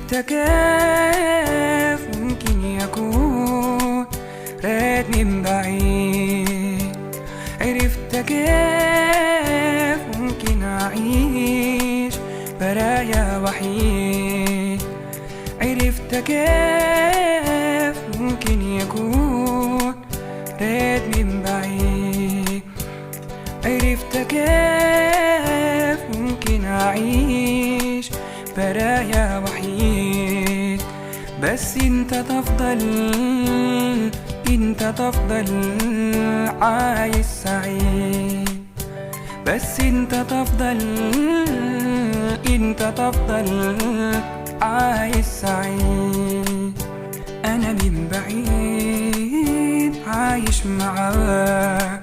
عرفت كيف ممكن يكون ريت من بعيد. عرفت كيف ممكن أعيش برايا وحيد. عرفت كيف ممكن يكون ريت من بعيد. عرفت كيف ممكن أعيش برايا وحيد. بس انت تفضل، انت تفضل عايش سعيد. بس انت تفضل، انت تفضل عايش سعيد. انا من بعيد عايش معاك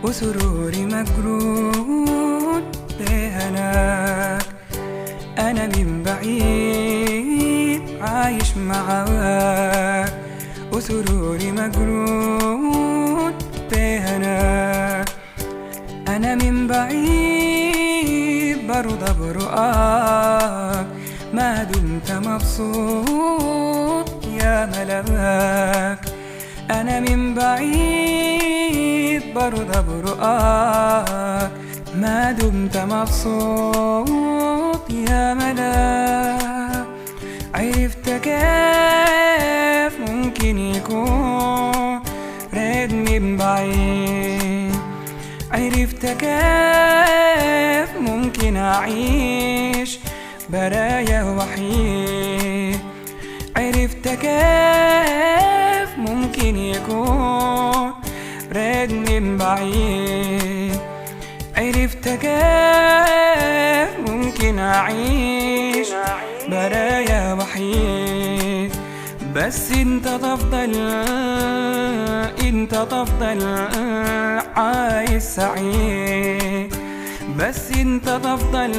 وسروري مجرود بهناك. أنا من بعيد عايش معاك وسروري مجرود بهناك. أنا من بعيد برضى برؤاك ما دمت مبسوط يا ملاك. أنا من بعيد برضى برؤاك ما دمت مبسوط يا ملاك. عرفت كيف ممكن يكون ريت من بعيد. عرفت كيف ممكن أعيش برايا وحيد. عرفت كيف ممكن يكون ريت من بعيد. عرفت كيف ممكن أعيش برايا وحيد. بس انت تفضل، انت تفضل عايش سعيد. بس انت تفضل،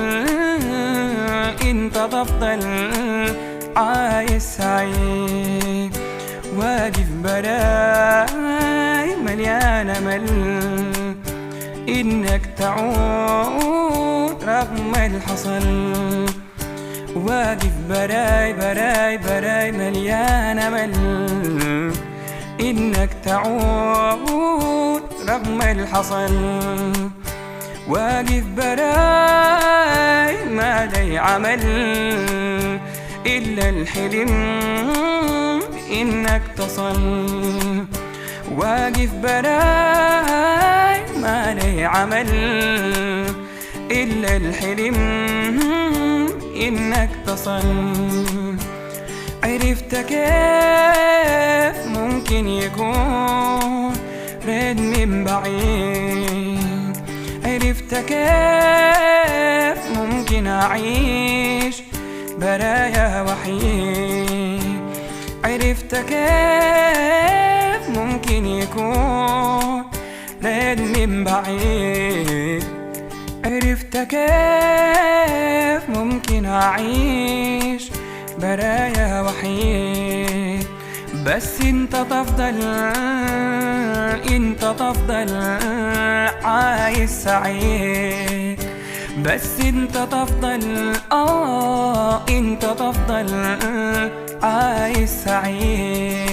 انت تفضل عايش سعيد. واقف براي مليان أمل إنك تعود رغم الحصل. واقف براي براي براي مليان أمل إنك تعود رغم الحصل. واقف براي ما لي عمل إلا الحلم إنك تصل. واقف براي ما لي عمل إلا الحلم إنك تصل. عرفت كيف ممكن يكون ريت من بعيد. عرفت كيف ممكن أعيش برايا وحيد. عرفت كيف ممكن يكون ريت من بعيد. عرفت كيف ممكن أعيش برايا وحيد. بس انت تفضل، انت تفضل عايش سعيد. بس انت تفضل، انت تفضل عايش سعيد.